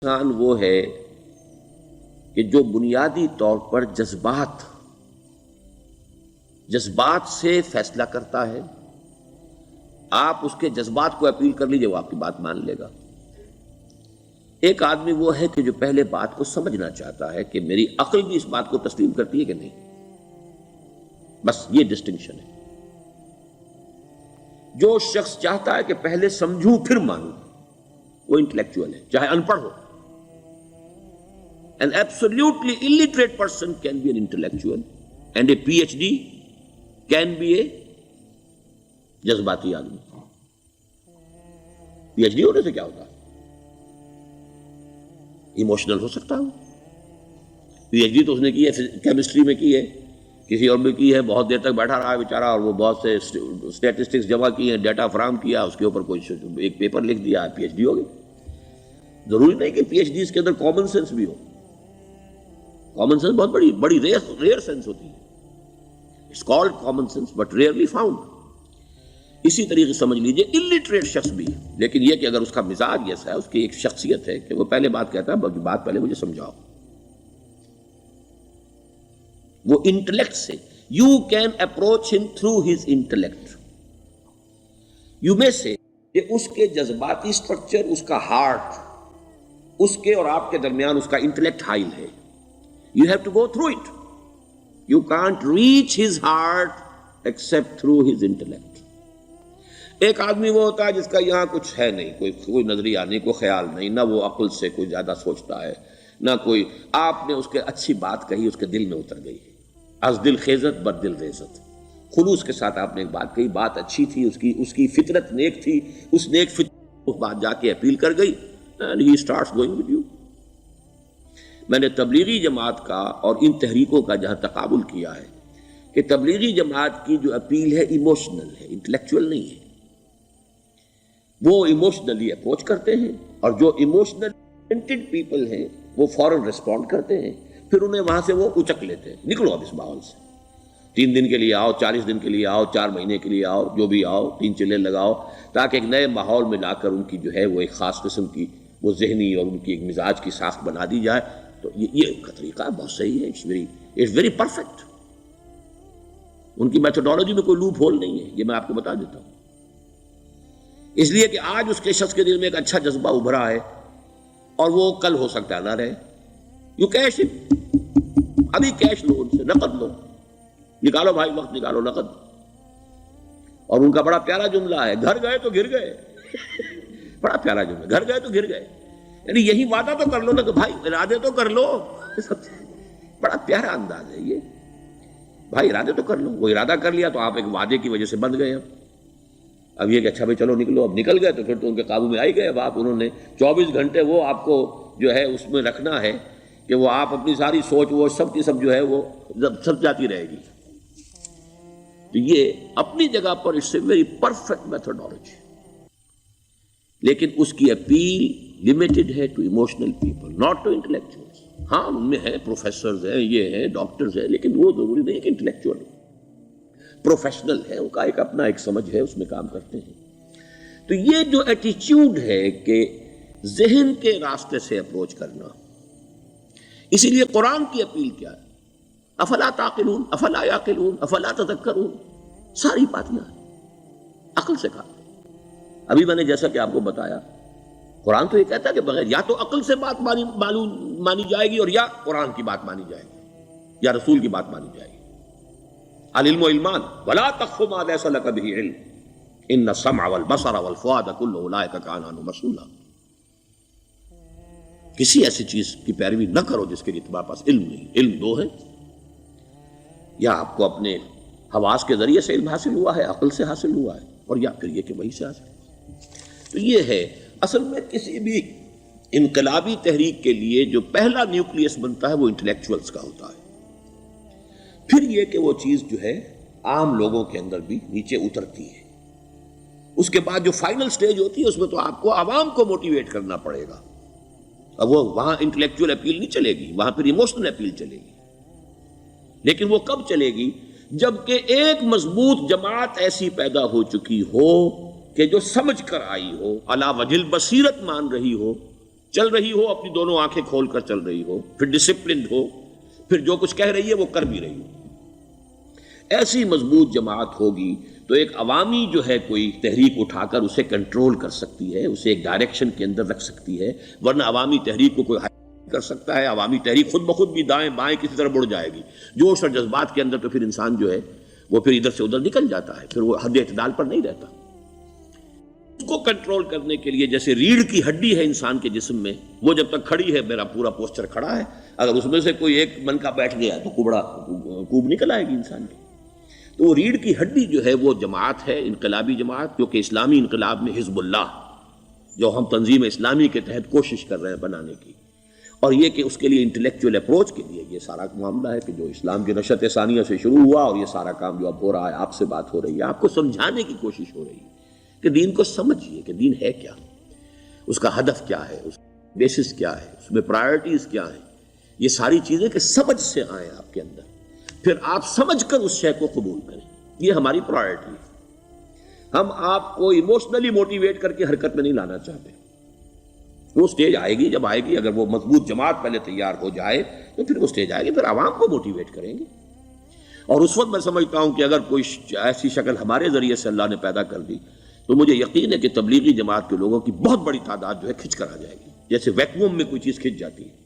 انسان وہ ہے کہ جو بنیادی طور پر جذبات سے فیصلہ کرتا ہے. آپ اس کے جذبات کو اپیل کر لیجئے، وہ آپ کی بات مان لے گا. ایک آدمی وہ ہے کہ جو پہلے بات کو سمجھنا چاہتا ہے کہ میری عقل بھی اس بات کو تسلیم کرتی ہے کہ نہیں. بس یہ ڈسٹنکشن ہے. جو شخص چاہتا ہے کہ پہلے سمجھوں پھر مانوں، وہ انٹلیکچوئل ہے، چاہے ان پڑھ ہو. An absolutely illiterate person can be an intellectual, and a PhD can be a جذباتی آدمی. PhD ہونے سے کیا ہوتا ہے؟ ایموشنل ہو سکتا ہوں. PhD تو اس نے کی ہے کیمسٹری میں کی ہے، کسی اور میں کی ہے، بہت دیر تک بیٹھا رہا ہے بیچارہ، اور وہ بہت سے اسٹیٹسٹکس جمع کی ہیں، ڈیٹا فراہم کیا، اس کے اوپر کوئی ایک پیپر لکھ دیا، PhD ہو گئی. ضروری نہیں کہ PhDs کے اندر کامن سینس بھی ہو. کامن سینس بہت بڑی ریئر سینس ہوتی ہے. It's called common sense but rarely found. اسی طریقے سمجھ لیجئے الٹریٹ شخص بھی، لیکن یہ کہ اگر اس کا مزاج ایسا ہے، اس کی ایک شخصیت ہے کہ وہ پہلے بات کہتا ہے، بات پہلے مجھے سمجھاؤ. وہ انٹلیکٹ سے یو کین اپروچ ہم تھرو ہز انٹلیکٹ. یو میں سے کہ اس کے جذباتی سٹرکچر، اس کا ہارٹ، اس کے اور آپ کے درمیان اس کا انٹلیکٹ حائل ہے. You have to go through it. You can't reach his heart except through his intellect. ایک آدمی وہ ہوتا ہے جس کا یہاں کچھ ہے نہیں، کوئی نظریہ نہیں، کوئی خیال نہیں، نہ وہ عقل سے کوئی زیادہ سوچتا ہے، نہ کوئی. آپ نے اس کے اچھی بات کہی، اس کے دل میں اتر گئی. از دل خیزت بر دل ریزت. خلوص کے ساتھ آپ نے ایک بات کہی، بات اچھی تھی، اس کی فطرت نیک تھی، اس نیک فطرت اس بات جا کے اپیل کر گئی. And he starts going with you. میں نے تبلیغی جماعت کا اور ان تحریکوں کا جہاں تقابل کیا ہے کہ تبلیغی جماعت کی جو اپیل ہے ایموشنل ہے، انٹلیکچوئل نہیں ہے. وہ ایموشنلی اپروچ کرتے ہیں، اور جو ایموشنل پیپل ہیں وہ فوراً ریسپونڈ کرتے ہیں، پھر انہیں وہاں سے وہ اچک لیتے ہیں. نکلو اب اس ماحول سے، 3 دن کے لیے آؤ، 40 دن کے لیے آؤ، 4 مہینے کے لیے آؤ، جو بھی آؤ، 3 چلے لگاؤ، تاکہ ایک نئے ماحول میں لا کر ان کی جو ہے وہ ایک خاص قسم کی وہ ذہنی اور ان کی ایک مزاج کی ساخت بنا دی جائے. تو یہ کا طریقہ بہت صحیح ہے. It's very perfect. ان کی میتھڈالوجی میں کوئی لوپ ہول نہیں ہے، یہ میں آپ کو بتا دیتا ہوں. اس لیے کہ آج اس کے شخص کے دل میں ایک اچھا جذبہ ابھرا ہے، اور وہ کل ہو سکتا ہے نہ رہے. یو کیش اٹ، ابھی کیش لو، ان سے نقد لو، نکالو بھائی، وقت نکالو، نقد. اور ان کا بڑا پیارا جملہ ہے، گھر گئے تو گر گئے. بڑا پیارا جملہ، گھر گئے تو گر گئے. یعنی یہی وعدہ تو کر لو نا کہ بھائی ارادے تو کر لو. بڑا پیارا انداز ہے یہ. بھائی ارادے تو کر لو. وہ ارادہ کر لیا تو آپ ایک وعدے کی وجہ سے بند گئے. اب یہ کہ اچھا بھائی چلو نکلو. اب نکل گئے تو پھر تو ان کے قابو میں آئی گئے. اب آپ انہوں نے 24 گھنٹے وہ آپ کو جو ہے اس میں رکھنا ہے کہ وہ آپ اپنی ساری سوچ وہ سب کی سب جو ہے وہ سب جاتی رہے گی. تو یہ اپنی جگہ پر it's a very perfect methodology, لیکن اس کی اپیل لمیٹڈ ہے to emotional people, not to intellectuals. ہاں ان میں ہیں پروفیسرز ہیں، یہ ہیں ڈاکٹرز ہیں، لیکن وہ ضروری نہیں کہ انٹلیکچوئل پروفیشنل ہے. ان کا ایک اپنا ایک سمجھ ہے، اس میں کام کرتے ہیں. تو یہ جو ایٹیچیوڈ ہے کہ ذہن کے راستے سے اپروچ کرنا، اسی لیے قرآن کی اپیل کیا ہے؟ افلا تعقلون، افلا یعقلون، افلا تذکرون. ساری باتیں عقل سے کہا. ابھی میں نے جیسا کہ آپ کو بتایا، قرآن تو یہ کہتا ہے کہ بغیر یا تو عقل سے بات مانی جائے گی، اور یا قرآن کی بات مانی جائے گی، یا رسول کی بات مانی جائے گی. العلم علمان ولا تخف ما ليس لك به علم ان السمع والبصر والفؤاد كل اولئك كان عنه مسؤولا. کسی ایسی چیز کی پیروی نہ کرو جس کے لیے تمہارے پاس علم نہیں. علم 2 ہے، یا آپ کو اپنے حواس کے ذریعے سے علم حاصل ہوا ہے، عقل سے حاصل ہوا ہے، اور یا پھر یہ کہ وہی سے حاصل. تو یہ ہے اصل میں کسی بھی انقلابی تحریک کے لیے جو پہلا نیوکلیس بنتا ہے وہ انٹلیکچوئلز کا ہوتا ہے. پھر یہ کہ وہ چیز جو ہے عام لوگوں کے اندر بھی نیچے اترتی ہے. اس کے بعد جو فائنل سٹیج ہوتی ہے اس میں تو آپ کو عوام کو موٹیویٹ کرنا پڑے گا. اب وہ وہاں انٹلیکچوئل اپیل نہیں چلے گی، وہاں پھر ایموشنل اپیل چلے گی. لیکن وہ کب چلے گی؟ جبکہ ایک مضبوط جماعت ایسی پیدا ہو چکی ہو کہ جو سمجھ کر آئی ہو، علی وجہ البصیرت مان رہی ہو چل رہی ہو اپنی دونوں آنکھیں کھول کر چل رہی ہو، پھر ڈسپلنڈ ہو، پھر جو کچھ کہہ رہی ہے وہ کر بھی رہی ہو، ایسی مضبوط جماعت ہوگی تو ایک عوامی جو ہے کوئی تحریک اٹھا کر اسے کنٹرول کر سکتی ہے، اسے ایک ڈائریکشن کے اندر رکھ سکتی ہے، ورنہ عوامی تحریک کو کوئی کر سکتا ہے؟ عوامی تحریک خود بخود بھی دائیں بائیں کسی طرح بڑھ جائے گی، جوش اور جذبات کے اندر، تو پھر انسان جو ہے وہ پھر ادھر سے ادھر نکل جاتا ہے، پھر وہ حد اعتدال پر نہیں رہتا۔ اس کو کنٹرول کرنے کے لیے جیسے ریڑھ کی ہڈی ہے انسان کے جسم میں، وہ جب تک کھڑی ہے میرا پورا پوسچر کھڑا ہے، اگر اس میں سے کوئی ایک من کا بیٹھ گیا تو کوب نکل آئے گی انسان کی۔ تو وہ ریڑھ کی ہڈی جو ہے وہ جماعت ہے، انقلابی جماعت، جو کہ اسلامی انقلاب میں حزب اللہ، جو ہم تنظیم اسلامی کے تحت کوشش کر رہے ہیں بنانے کی، اور یہ کہ اس کے لیے انٹلیکچوئل اپروچ کے لیے یہ سارا معاملہ ہے کہ جو اسلام کی نشأت ثانیہ سے شروع ہوا، اور یہ سارا کام جو اب ہو رہا ہے، آپ سے بات ہو رہی ہے، آپ کو سمجھانے کی کوشش ہو رہی ہے کہ دین کو سمجھیے کہ دین ہے کیا، اس کا ہدف کیا ہے، اس کا بیسس کیا ہے، اس میں پرائرٹیز کیا ہیں، یہ ساری چیزیں کہ سمجھ سے آئیں آپ کے اندر، پھر آپ سمجھ کر اس شے کو قبول کریں، یہ ہماری پرائرٹی ہے۔ ہم آپ کو ایموشنلی موٹیویٹ کر کے حرکت میں نہیں لانا چاہتے، وہ سٹیج آئے گی، جب آئے گی، اگر وہ مضبوط جماعت پہلے تیار ہو جائے تو پھر وہ سٹیج آئے گی، پھر عوام کو موٹیویٹ کریں گے۔ اور اس وقت میں سمجھتا ہوں کہ اگر کوئی ایسی شکل ہمارے ذریعے سے اللہ نے پیدا کر دی تو مجھے یقین ہے کہ تبلیغی جماعت کے لوگوں کی بہت بڑی تعداد جو ہے کھنچ کر آ جائے گی، جیسے ویکیوم میں کوئی چیز کھنچ جاتی ہے۔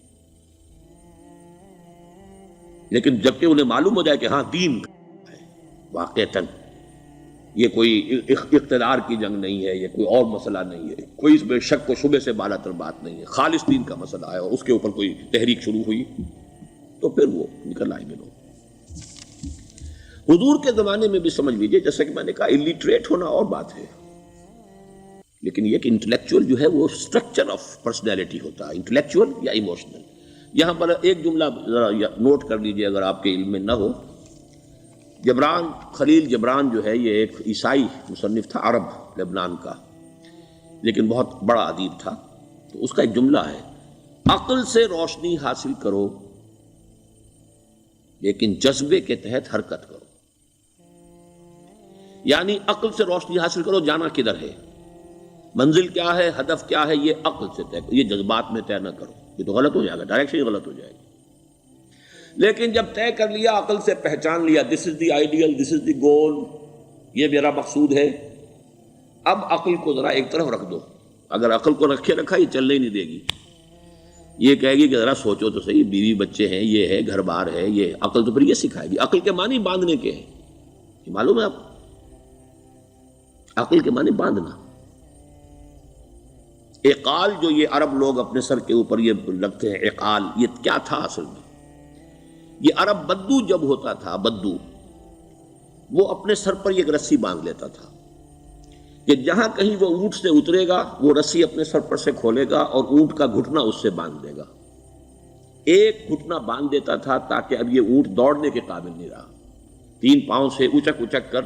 لیکن جبکہ انہیں معلوم ہو جائے کہ ہاں دین ہے واقعتاً، یہ کوئی اقتدار کی جنگ نہیں ہے، یہ کوئی اور مسئلہ نہیں ہے، کوئی اس میں شک و شبے سے بالا تر بات نہیں ہے، خالص دین کا مسئلہ ہے، اور اس کے اوپر کوئی تحریک شروع ہوئی تو پھر وہ نکل آئیں گے لوگ۔ حضور کے زمانے میں بھی سمجھ لیجئے، جیسا کہ میں نے کہا الٹریٹ ہونا اور بات ہے، لیکن یہ کہ انٹلیکچوئل جو ہے وہ اسٹرکچر آف پرسنالٹی ہوتا ہے، انٹلیکچوئل یا ایموشنل۔ یہاں پر ایک جملہ ذرا نوٹ کر لیجئے اگر آپ کے علم میں نہ ہو، جبران، خلیل جبران جو ہے یہ ایک عیسائی مصنف تھا، عرب لبنان کا، لیکن بہت بڑا ادیب تھا۔ تو اس کا ایک جملہ ہے، عقل سے روشنی حاصل کرو لیکن جذبے کے تحت حرکت کرو۔ یعنی عقل سے روشنی حاصل کرو، جانا کدھر ہے، منزل کیا ہے، ہدف کیا ہے، یہ عقل سے طے کرو، یہ جذبات میں طے نہ کرو، یہ تو غلط ہو جائے گا، ڈائریکشن ہی غلط ہو جائے گی۔ لیکن جب طے کر لیا، عقل سے پہچان لیا، دس از دی آئیڈیل، دس از دی گول، یہ میرا مقصود ہے، اب عقل کو ذرا ایک طرف رکھ دو۔ اگر عقل کو رکھے رکھا یہ چلنے ہی نہیں دے گی، یہ کہے گی کہ ذرا سوچو تو صحیح، بیوی بچے ہیں، یہ ہے، گھر بار ہے، یہ عقل تو پھر یہ سکھائے گی۔ عقل کے معنی باندھنے کے ہیں، یہ معلوم ہے آپ کو؟ عقل کے معنی باندھنا۔ اقال جو یہ عرب لوگ اپنے سر کے اوپر یہ لگتے ہیں، اقال، یہ کیا تھا اصل میں؟ یہ عرب بدو جب ہوتا تھا، بدو، وہ اپنے سر پر ایک رسی باندھ لیتا تھا کہ جہاں کہیں وہ اونٹ سے اترے گا وہ رسی اپنے سر پر سے کھولے گا اور اونٹ کا گھٹنا اس سے باندھ دے گا۔ ایک گھٹنا باندھ دیتا تھا تاکہ اب یہ اونٹ دوڑنے کے قابل نہیں رہا، 3 پاؤں سے اچک اچک کر،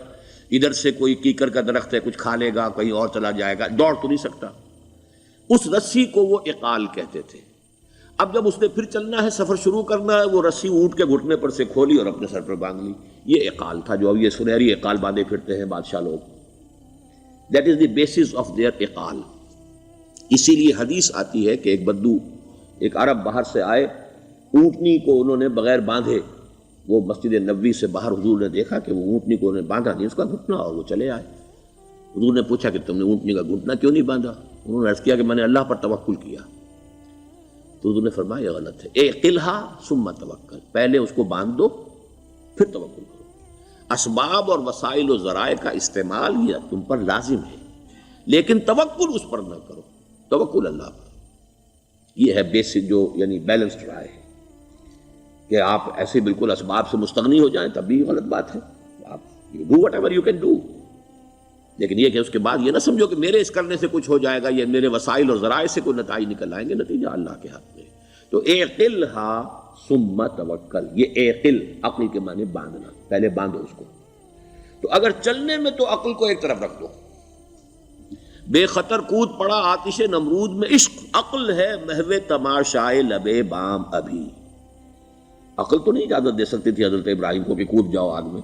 ادھر سے کوئی کیکر کا درخت ہے کچھ کھا لے گا، کہیں اور چلا جائے گا، دوڑ تو نہیں سکتا۔ اس رسی کو وہ اقال کہتے تھے۔ اب جب اس نے پھر چلنا ہے، سفر شروع کرنا ہے، وہ رسی اونٹ کے گھٹنے پر سے کھولی اور اپنے سر پر باندھ لی، یہ اقال تھا، جو اب یہ سنہری اقال باندھے پھرتے ہیں بادشاہ لوگ۔ That is the basis of their اقال۔ اسی لیے حدیث آتی ہے کہ ایک بدو، ایک عرب باہر سے آئے، اونٹنی کو انہوں نے بغیر باندھے، وہ مسجد نبوی سے باہر حضور نے دیکھا کہ وہ اونٹنی کو انہوں نے باندھا نہیں، اس کا گھٹنا، اور وہ چلے آئے۔ حضور نے پوچھا کہ تم نے اونٹنی کا گھٹنا کیوں نہیں باندھا؟ انہوں نے عرض کیا کہ میں نے اللہ پر توکل کیا۔ تو حضور نے فرمایا یہ غلط ہے، اعقلھا ثم توکل، پہلے اس کو باندھ دو پھر توکل کرو۔ اسباب اور وسائل و ذرائع کا استعمال یہ تم پر لازم ہے، لیکن توکل اس پر نہ کرو، توکل اللہ پر۔ یہ ہے بیسک جو یعنی بیلنسڈ رائے ہے کہ آپ ایسے بالکل اسباب سے مستغنی ہو جائیں تب بھی غلط بات ہے، آپ do what ever you can do, لیکن یہ کہ اس کے بعد یہ نہ سمجھو کہ میرے اس کرنے سے کچھ ہو جائے گا، یہ میرے وسائل اور ذرائع سے کوئی نتائج نکل آئیں گے، نتیجہ اللہ کے ہاتھ میں۔ تو اعقلھا ثم توکل، یہ اعقل، عقل کے معنی باندھنا، پہلے باندھو اس کو۔ تو اگر چلنے میں تو عقل کو ایک طرف رکھ دو، بے خطر کود پڑا آتش نمرود میں عشق، عقل ہے محو تماشائے لبے بام ابھی۔ عقل تو نہیں اجازت دے سکتی تھی حضرت ابراہیم کو کہ کود جاؤ آگ میں،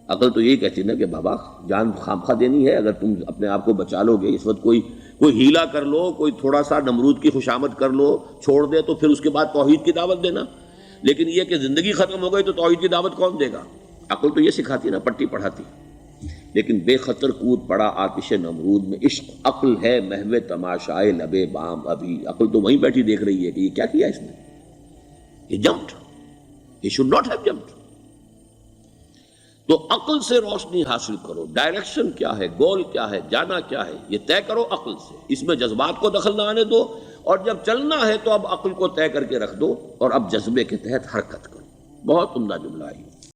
عقل تو یہی کہتی نا کہ بابا جان خامخواہ دینی ہے، اگر تم اپنے آپ کو بچا لو گے، اس وقت کوئی کوئی ہیلا کر لو، کوئی تھوڑا سا نمرود کی خوشامد کر لو، چھوڑ دے تو پھر اس کے بعد توحید کی دعوت دینا. لیکن یہ کہ زندگی ختم ہو گئی تو توحید کی دعوت کون دے گا؟ عقل تو یہ سکھاتی ہے نا، پٹی پڑھاتی. لیکن بے خطر کود پڑا آتش نمرود میں عشق. عقل ہے محو تماشائے لبے بام ابھی. عقل تو وہیں بیٹھی دیکھ رہی ہے کہ یہ کیا کیا اس نے. یہ jumped, he should not have jumped. تو عقل سے روشنی حاصل کرو. ڈائریکشن کیا ہے، گول کیا ہے، جانا کیا ہے، یہ طے کرو عقل سے. اس میں جذبات کو دخل نہ آنے دو، اور جب چلنا ہے تو اب عقل کو طے کر کے رکھ دو اور اب جذبے کے تحت حرکت کرو. بہت عمدہ جملہ ہے.